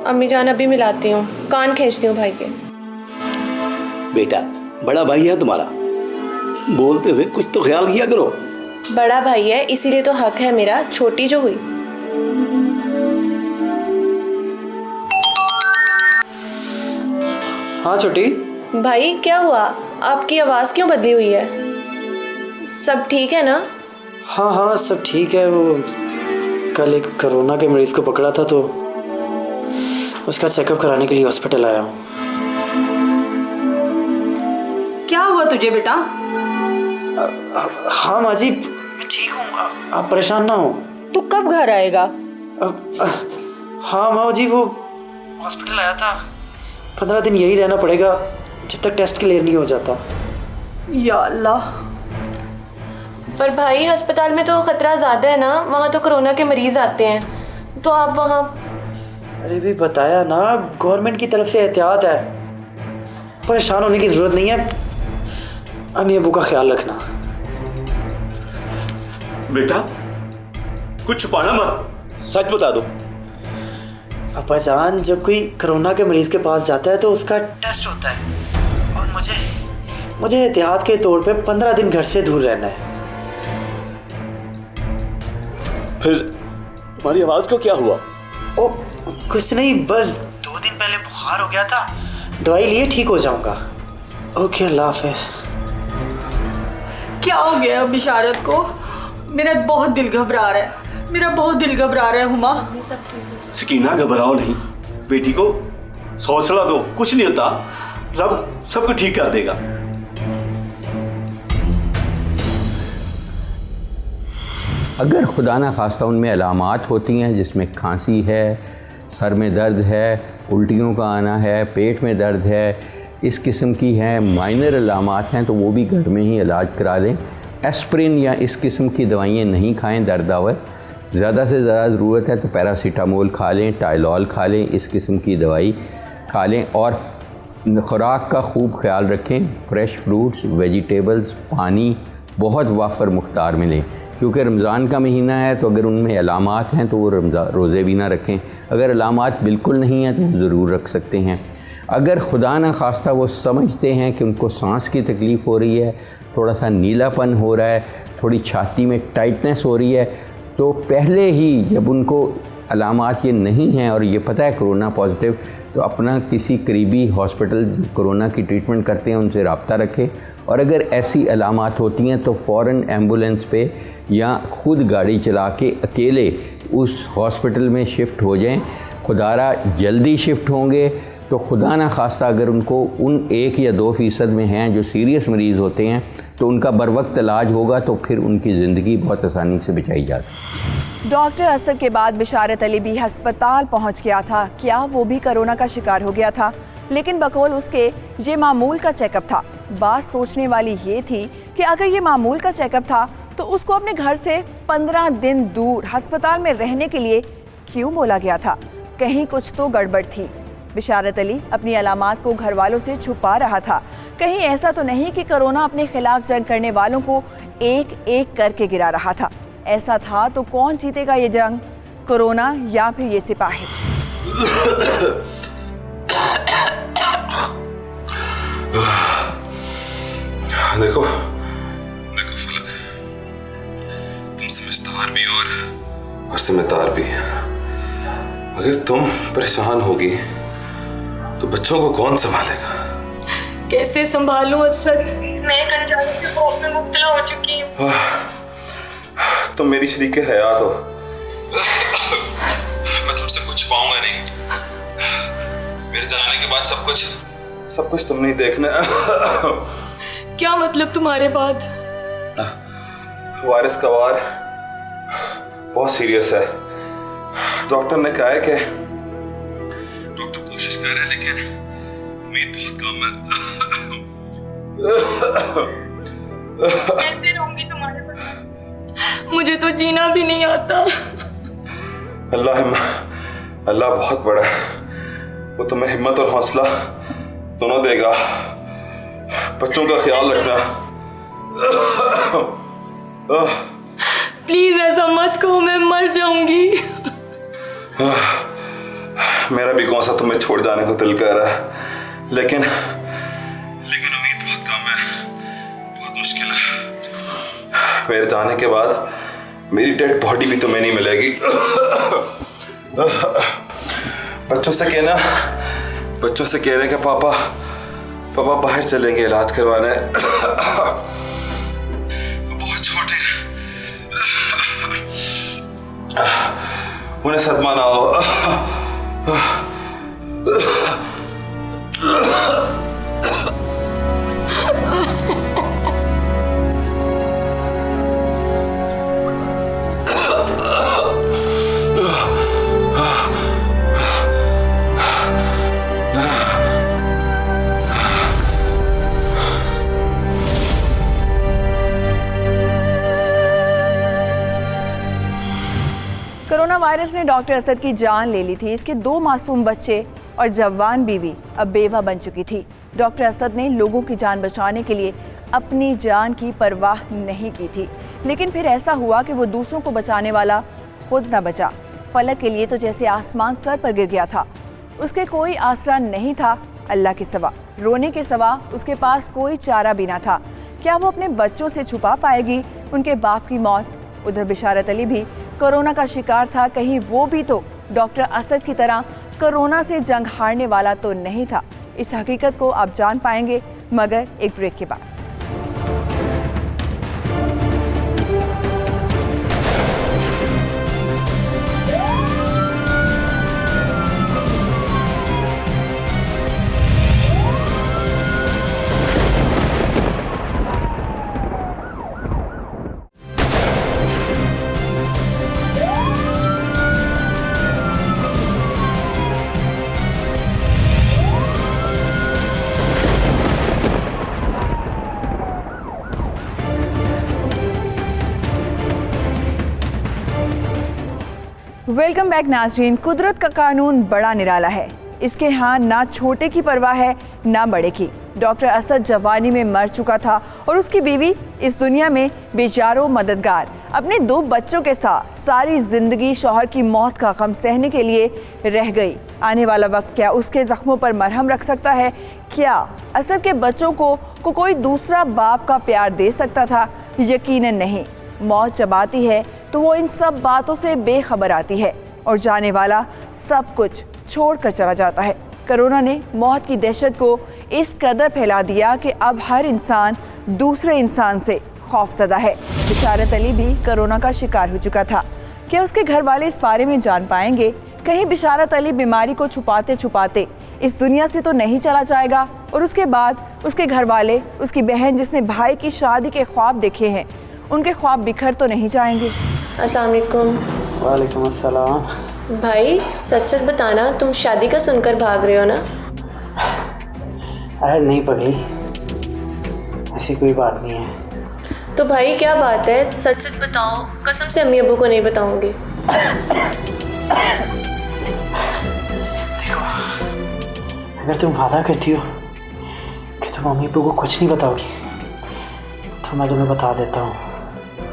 अम्मी जान अभी मिलाती हूँ, कान खींचती हूँ भाई के। बेटा, बड़ा भाई है तुम्हारा, बोलते हुए कुछ तो ख्याल किया करो। बड़ा भाई है इसीलिए तो हक है मेरा, छोटी जो हुई। हाँ छोटी। भाई क्या हुआ, आपकी आवाज़ क्यों बदली हुई है? सब ठीक है ना? हाँ हाँ सब ठीक है। वो कल एक कोरोना के मरीज को पकड़ा था तो उसका चेकअप कराने के लिए हॉस्पिटल आया हूँ। क्या हुआ तुझे बेटा? हाँ माँ जी ठीक हूँ, आप परेशान ना हो। तू कब घर आएगा? हाँ माँ जी, वो हॉस्पिटल आया था, 15 दिन यही रहना पड़ेगा जब तक टेस्ट क्लियर नहीं हो जाता। या अल्लाह। पर भाई अस्पताल में तो खतरा ज़्यादा है ना, वहाँ तो कोरोना के मरीज आते हैं, तो आप वहाँ। अरे भी बताया ना, गवर्नमेंट की तरफ से एहतियात है, परेशान होने की ज़रूरत नहीं है। अम्मी अबू का ख्याल रखना। बेटा, कुछ छुपाना मत, सच बता दो। अपा जान, जब कोई कोरोना के मरीज के पास जाता है तो उसका टेस्ट होता है और मुझे एहतियात के तौर पे 15 दिन घर से दूर रहना है। फिर तुम्हारी आवाज को क्या हुआ? ओ कुछ नहीं, बस 2 दिन पहले बुखार हो गया था, दवाई लिए ठीक हो जाऊंगा। ओके, अल्लाह हाफिज। क्या हो गया बिशारत को? मेरा बहुत दिल घबरा रहा है, मेरा बहुत दिल घबरा रहा है। हुमा, सकीना घबराओ नहीं, बेटी को हौसला दो, कुछ नहीं होता, रब सबको ठीक कर देगा। अगर खुदा ना खास्ता उनमें अलामात होती हैं जिसमें खांसी है, सर में दर्द है, उल्टियों का आना है, पेट में दर्द है, इस किस्म की हैं, माइनर अलामात हैं, तो वो भी घर में ही इलाज करा लें। एस्प्रिन या इस किस्म की दवाइयाँ नहीं खाएं दर्दावर। ज़्यादा से ज़्यादा ज़रूरत है तो पैरासीटामोल खा लें, टाइलॉल खा लें, इस किस्म की दवाई खा लें। और ख़ुराक का खूब ख्याल रखें, फ्रेश फ्रूट्स, वेजिटेबल्स, पानी बहुत वाफर मुख्तार में लें, क्योंकि रमज़ान का महीना है, तो अगर उनमें अलामात हैं तो वो रोज़े भी ना रखें। अगर अलामात बिल्कुल नहीं हैं तो ज़रूर रख सकते हैं। अगर खुदा न खास्ता वो समझते हैं कि उनको सांस की तकलीफ़ हो रही है, थोड़ा सा नीलापन हो रहा है, थोड़ी छाती में टाइटनेस हो रही है, तो पहले ही जब उनको अलामात ये नहीं हैं और ये पता है कोरोना पॉजिटिव, तो अपना किसी करीबी हॉस्पिटल कोरोना की ट्रीटमेंट करते हैं उनसे रब्ता रखें। और अगर ऐसी अलामात होती हैं तो फ़ौरन एम्बुलेंस पे या खुद गाड़ी चला के अकेले उस हॉस्पिटल में शिफ्ट हो जाएं। खुदारा जल्दी शिफ्ट होंगे तो खुदा ना खास्ता अगर उनको उन 1 या 2% में हैं जो सीरियस मरीज़ होते हैं तो उनका बर वक्त इलाज होगा, तो फिर उनकी ज़िंदगी बहुत आसानी से बचाई जा सकती। डॉक्टर असद के बाद बिशारत अली भी अस्पताल पहुंच गया था। क्या वो भी कोरोना का शिकार हो गया था? लेकिन बकौल उसके ये मामूल का चेकअप था। बात सोचने वाली ये थी कि अगर ये मामूल का चेकअप था तो उसको अपने घर से 15 दिन दूर अस्पताल में रहने के लिए क्यों बोला गया था? कहीं कुछ तो गड़बड़ थी। बिशारत अली अपनी अलामात को घर वालों से छुपा रहा था। कहीं ऐसा तो नहीं कि कोरोना अपने खिलाफ जंग करने वालों को एक एक करके गिरा रहा था? ऐसा था तो कौन जीतेगा ये जंग, कोरोना या फिर ये सिपाही? देखो फलक, तुम समझदार भी और समझदार भी। अगर तुम परेशान होगी तो बच्चों को कौन संभालेगा? कैसे संभालूं असद? मैं कंटाली के खौफ में मुब्तला हो चुकी हूँ। तुम मेरी शरीके हयात हो। मैं तुमसे कुछ पाऊंगा नहीं। मेरे जाने के बाद सब कुछ तुमने ही देखना। क्या मतलब तुम्हारे बाद? वायरस का वार बहुत सीरियस है। डॉक्टर ने कहा है कि डॉक्टर कोशिश कर रहे हैं, लेकिन उम्मीद बहुत कम है। कैसे रहूंगी तुम्हारे पास? मुझे तो जीना भी नहीं आता। अल्लाह बहुत बड़ा है। वो तुम्हें हिम्मत और हौसला दोनों देगा। बच्चों का ख्याल रखना। प्लीज ऐसा मत कहो, मैं मर जाऊंगी। मेरा भी कौन सा तुम्हें छोड़ जाने को दिल कर रहा है, लेकिन उम्मीद बहुत कम है। बहुत मुश्किल है। मेरे जाने के बाद मेरी डेड बॉडी भी तुम्हें नहीं मिलेगी। बच्चों से कह रहे कि पापा बाहर चलेंगे इलाज करवाने। बहुत छोटे हैं, उन्हें सदमा ना हो। कोरोना वायरस ने डॉक्टर असद की जान ले ली थी। इसके 2 मासूम बच्चे और जवान बीवी अब बेवा बन चुकी थी। डॉक्टर असद ने लोगों की जान बचाने के लिए अपनी जान की परवाह नहीं की थी, लेकिन फिर ऐसा हुआ कि वो दूसरों को बचाने वाला खुद न बचा। फलक के लिए तो जैसे आसमान सर पर गिर गया था। उसके कोई आसरा नहीं था अल्लाह के सिवा। रोने के सिवा उसके पास कोई चारा भी ना था। क्या वो अपने बच्चों से छुपा पाएगी उनके बाप की मौत? उधर बिशारत अली भी कोरोना का शिकार था। कहीं वो भी तो डॉक्टर असद की तरह कोरोना से जंग हारने वाला तो नहीं था? इस हकीकत को आप जान पाएंगे मगर एक ब्रेक के बाद। वेलकम बैक नाज़रीन। कुदरत का कानून बड़ा निराला है। इसके यहाँ ना छोटे की परवाह है ना बड़े की। डॉक्टर असद जवानी में मर चुका था और उसकी बीवी इस दुनिया में बेचारो मददगार अपने 2 बच्चों के साथ सारी जिंदगी शौहर की मौत का गम सहने के लिए रह गई। आने वाला वक्त क्या उसके जख्मों पर मरहम रख सकता है? क्या असद के बच्चों को कोई दूसरा बाप का प्यार दे सकता था? यकीनन नहीं। मौत जब आती है तो वो इन सब बातों से बेखबर आती है और जाने वाला सब कुछ छोड़कर चला जाता है। कोरोना ने मौत की दहशत को इस कदर फैला दिया कि अब हर इंसान दूसरे इंसान से खौफजदा है। बिशारत अली भी कोरोना का शिकार हो चुका था। क्या उसके घर वाले इस बारे में जान पाएंगे? कहीं बिशारत अली बीमारी को छुपाते छुपाते इस दुनिया से तो नहीं चला जाएगा? और उसके बाद उसके घर वाले, उसकी बहन जिसने भाई की शादी के ख्वाब देखे हैं, उनके ख्वाब बिखर तो नहीं जाएंगे? अस्सलाम वालेकुम। वालेकुम अस्सलाम। भाई सच सच बताना, तुम शादी का सुनकर भाग रहे हो ना? अरे नहीं पगली, ऐसी कोई बात नहीं है। तो भाई क्या बात है, सच सच बताओ। कसम से अम्मी अब्बू को नहीं बताऊंगी। देखो, अगर तुम वादा करती हो कि तुम मम्मी अब्बू को कुछ नहीं बताओगी तो मैं तुम्हें बता देता हूँ।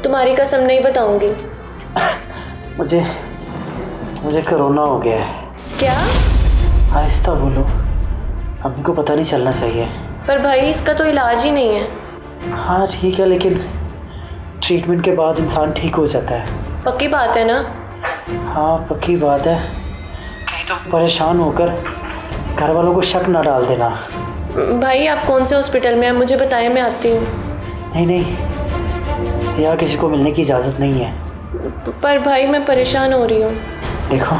तुम्हारी कसम नहीं बताऊंगी। मुझे कोरोना हो गया है। क्या? आहिस्ता बोलो, अम्मी को पता नहीं चलना चाहिए। पर भाई इसका तो इलाज ही नहीं है। हाँ ठीक है, लेकिन ट्रीटमेंट के बाद इंसान ठीक हो जाता है। पक्की बात है ना? हाँ पक्की बात है। कहीं तुम परेशान होकर घर वालों को शक ना डाल देना। भाई आप कौन से हॉस्पिटल में हैं, मुझे बताएं, मैं आती हूँ। नहीं, यहाँ किसी को मिलने की इजाज़त नहीं है। पर भाई मैं परेशान हो रही हूँ। देखो,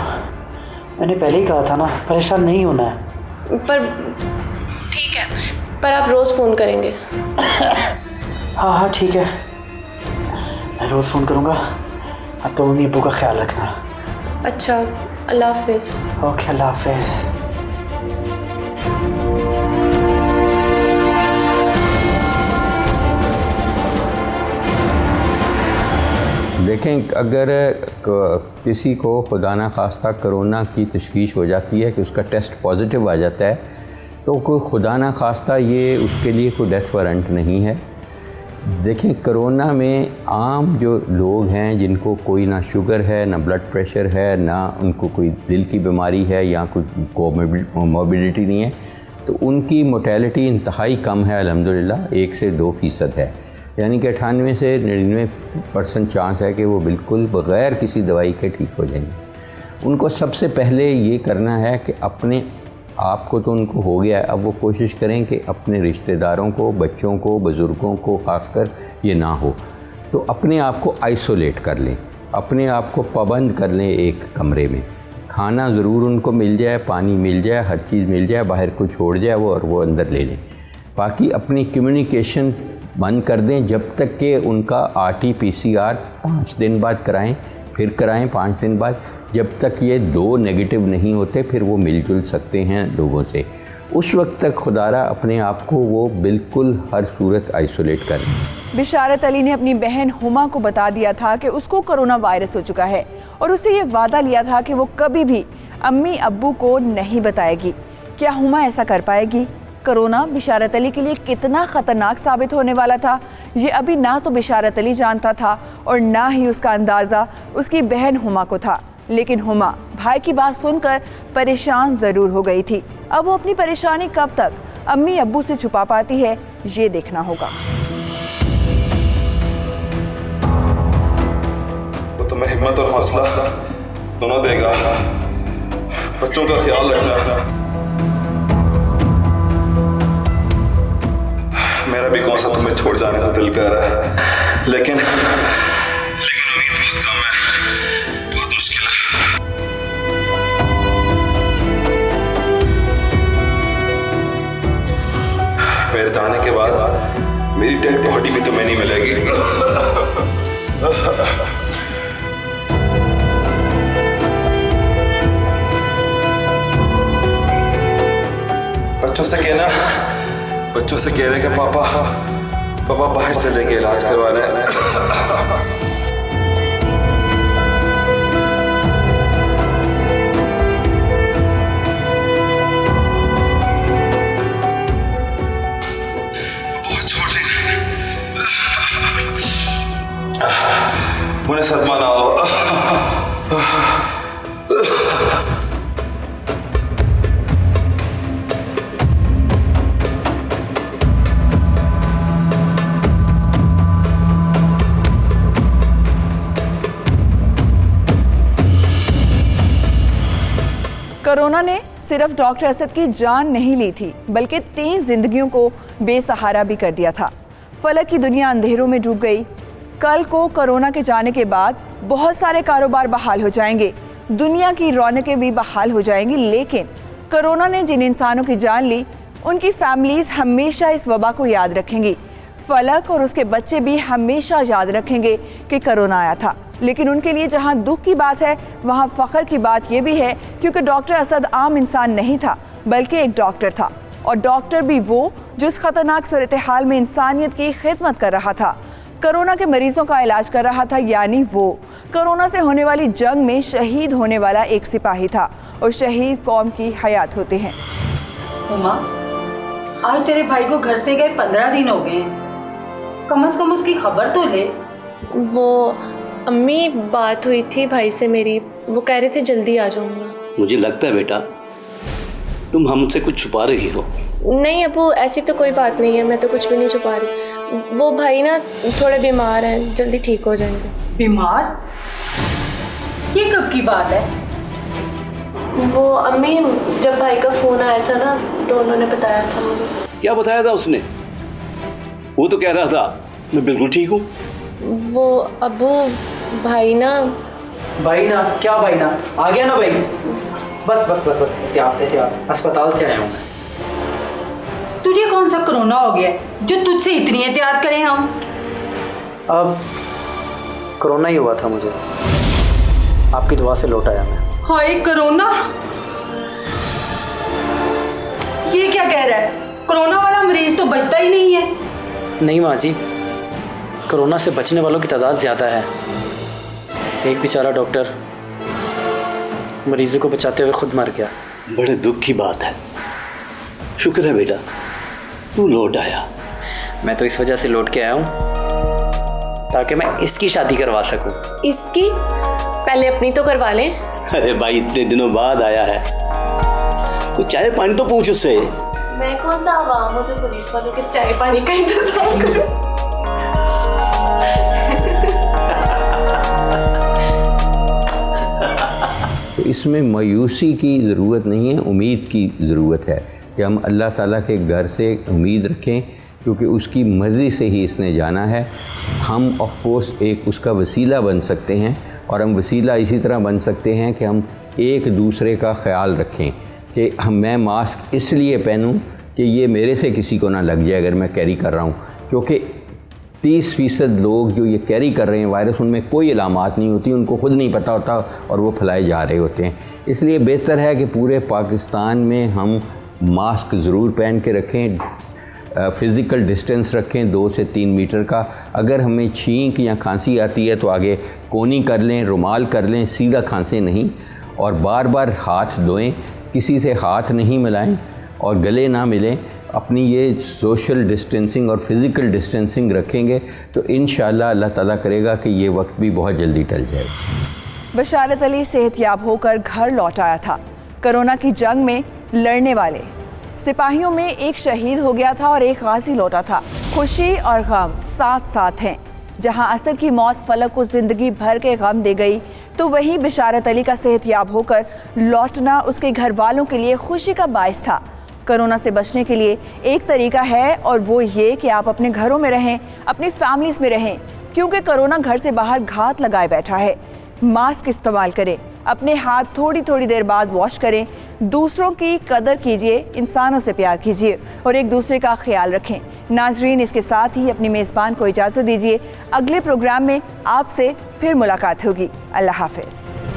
मैंने पहले ही कहा था ना, परेशान नहीं होना है। पर ठीक है, पर आप रोज़ फ़ोन करेंगे? हाँ ठीक है, मैं रोज़ फ़ोन करूँगा। अब तो मम्मी अब्बू का ख्याल रखना। अच्छा, अल्लाह हाफिज़। ओके, अल्लाह हाफिज़। देखें, अगर किसी को खुदा ना खास्ता कोरोना की तशखीश हो जाती है कि उसका टेस्ट पॉजिटिव आ जाता है, तो कोई खुदा ना खास्ता ये उसके लिए कोई डेथ वारंट नहीं है। देखें, कोरोना में आम जो लोग हैं जिनको कोई ना शुगर है, ना ब्लड प्रेशर है, ना उनको कोई दिल की बीमारी है या कोई मोबिलिटी नहीं है, तो उनकी मोर्टेलिटी इंतहाई कम है, अल्हम्दुलिल्लाह 1 से 2% है। यानी कि 98 से 99% चांस है कि वो बिल्कुल बग़ैर किसी दवाई के ठीक हो जाएंगे। उनको सबसे पहले ये करना है कि अपने आप को तो उनको हो गया है, अब वो कोशिश करें कि अपने रिश्तेदारों को, बच्चों को, बुज़ुर्गों को ख़ासकर ये ना हो, तो अपने आप को आइसोलेट कर लें, अपने आप को पाबंद कर लें एक कमरे में। खाना ज़रूर उनको मिल जाए, पानी मिल जाए, हर चीज़ मिल जाए, बाहर को छोड़ जाए वो और वो अंदर ले लें। बाकी अपनी कम्युनिकेशन बंद कर दें जब तक कि उनका RT-PCR 5 दिन बाद कराएं, फिर कराएं 5 दिन बाद। जब तक ये 2 नेगेटिव नहीं होते फिर वो मिलजुल सकते हैं लोगों से। उस वक्त तक खुदारा अपने आप को वो बिल्कुल हर सूरत आइसोलेट करें। बिशारत अली ने अपनी बहन हुमा को बता दिया था कि उसको कोरोना वायरस हो चुका है और उससे ये वादा लिया था कि वो कभी भी अम्मी अब्बू को नहीं बताएगी। क्या हुमा ऐसा कर पाएगी? कोरोना बिशारत अली के लिए कितना ख़तरनाक साबित होने वाला था, ये अभी ना तो बिशारत अली जानता था और ना ही उसका अंदाज़ा उसकी बहन हुमा को था। लेकिन हुमा भाई की बात सुनकर परेशान ज़रूर हो गई थी। अब वो अपनी परेशानी कब तक अम्मी अब्बू से छुपा पाती है, ये देखना होगा। वो तुम्हें हिम्मत और हौसला दोनों देगा। बच्चों का ख्याल रखना। मेरा भी कौन सा तुम्हें छोड़ जाने का दिल कर रहा है, लेकिन उम्मीद बहुत कम है, बहुत मुश्किल है। मेरे जाने के बाद मेरी डेड बॉडी भी तुम्हें नहीं मिलेगी। बच्चों से कह रहे कि पापा बाहर चले गए इलाज करवाने। बहुत छोड़ देंगे, उन्हें सदमा ना हो। कोरोना ने सिर्फ डॉक्टर असद की जान नहीं ली थी, बल्कि 3 जिंदगियों को बेसहारा भी कर दिया था। फलक की दुनिया अंधेरों में डूब गई। कल को कोरोना के जाने के बाद बहुत सारे कारोबार बहाल हो जाएंगे, दुनिया की रौनकें भी बहाल हो जाएंगी, लेकिन कोरोना ने जिन इंसानों की जान ली, उनकी फैमिलीज हमेशा इस वबा को याद रखेंगी। फलक और उसके बच्चे भी हमेशा याद रखेंगे कि कोरोना आया था। लेकिन उनके लिए जहां दुख की बात है, वहां फ़ख्र की बात यह भी है, क्योंकि डॉक्टर असद आम इंसान नहीं था, बल्कि एक डॉक्टर था, और डॉक्टर भी वो जो इस खतरनाक सूरत हाल में इंसानियत की खिदमत कर रहा था, कोरोना के मरीजों का इलाज कर रहा था। यानी वो कोरोना से होने वाली जंग में शहीद होने वाला एक सिपाही था, और शहीद कौम की हयात होते हैं। उमा, आज तेरे भाई को घर से गए 15 दिन हो गए, कम से कम उसकी खबर तो ले। वो अम्मी, बात हुई थी भाई से मेरी, वो कह रहे थे जल्दी आ जाऊंगा। मुझे लगता है बेटा तुम हमसे कुछ छुपा रही हो। नहीं अबू, ऐसी तो कोई बात नहीं है, मैं तो कुछ भी नहीं छुपा रही। वो भाई ना थोड़े बीमार हैं, जल्दी ठीक हो जाएंगे। बीमार? ये कब की बात है? वो अम्मी, जब भाई का फोन आया था ना तो उन्होंने बताया था मुझे। क्या बताया था उसने? वो तो कह रहा था मैं बिल्कुल ठीक हूँ। वो अबू, भाई ना क्या भाई ना आ गया ना भाई। बस बस बस बस एहतियात, अस्पताल से आया हूँ मैं। तुझे कौन सा कोरोना हो गया जो तुझसे इतनी एहतियात करें हम? अब कोरोना ही हुआ था मुझे, आपकी दुआ से लौट आया मैं। हाय कोरोना, ये क्या कह रहा है? कोरोना वाला मरीज तो बचता ही नहीं है। नहीं माँ जी, कोरोना से बचने वालों की तादाद ज़्यादा है। एक बेचारा डॉक्टर मरीजों को बचाते हुए खुद मर गया। बड़े दुख की बात है। शुक्र है बेटा तू लौट आया। मैं तो इस वजह से लौट के आया हूँ ताकि मैं इसकी शादी करवा सकूँ। इसकी? पहले अपनी तो करवा लें। अरे भाई इतने दिनों बाद आया है, कुछ चाय पानी तो पूछ उससे। मैं कौन सा आवाम हूँ जो पुलिस वालों के चाय पानी का इंतजाम करूँ? तो इसमें मायूसी की ज़रूरत नहीं है, उम्मीद की ज़रूरत है कि हम अल्लाह ताला के घर से उम्मीद रखें, क्योंकि उसकी मर्ज़ी से ही इसने जाना है। हम ऑफ कोर्स एक उसका वसीला बन सकते हैं, और हम वसीला इसी तरह बन सकते हैं कि हम एक दूसरे का ख्याल रखें कि मैं मास्क इसलिए पहनूं कि ये मेरे से किसी को ना लग जाए अगर मैं कैरी कर रहा हूं, क्योंकि 30% लोग जो ये कैरी कर रहे हैं वायरस, उनमें कोई अलामात नहीं होती, उनको खुद नहीं पता होता और वो फैलाए जा रहे होते हैं। इसलिए बेहतर है कि पूरे पाकिस्तान में हम मास्क ज़रूर पहन के रखें, फ़िज़िकल डिस्टेंस रखें 2 से 3 मीटर का। अगर हमें छींक या खांसी आती है तो आगे कोनी कर लें, रुमाल कर लें, सीधा खांसें नहीं, और बार बार हाथ धोएं, किसी से हाथ नहीं मिलाएं और गले ना मिलें। अपनी ये सोशल डिस्टेंसिंग और फ़िज़िकल डिस्टेंसिंग रखेंगे तो इंशाअल्लाह अल्लाह ताला करेगा कि ये वक्त भी बहुत जल्दी टल जाएगा। बशारत अली सेहतयाब होकर घर लौट आया था। कोरोना की जंग में लड़ने वाले सिपाहियों में एक शहीद हो गया था और एक गाजी लौटा था। खुशी और गम साथ साथ हैं। जहां असद की मौत फलक को ज़िंदगी भर के गम दे गई, तो वहीं बशारत अली का सेहतयाब होकर लौटना उसके घर वालों के लिए खुशी का बायस था। कोरोना से बचने के लिए एक तरीका है, और वो ये कि आप अपने घरों में रहें, अपनी फैमिलीज़ में रहें, क्योंकि कोरोना घर से बाहर घात लगाए बैठा है। मास्क इस्तेमाल करें, अपने हाथ थोड़ी थोड़ी देर बाद वॉश करें, दूसरों की कदर कीजिए, इंसानों से प्यार कीजिए और एक दूसरे का ख्याल रखें। नाजरीन, इसके साथ ही अपनी मेज़बान को इजाज़त दीजिए। अगले प्रोग्राम में आपसे फिर मुलाकात होगी। अल्लाह हाफ़िज़।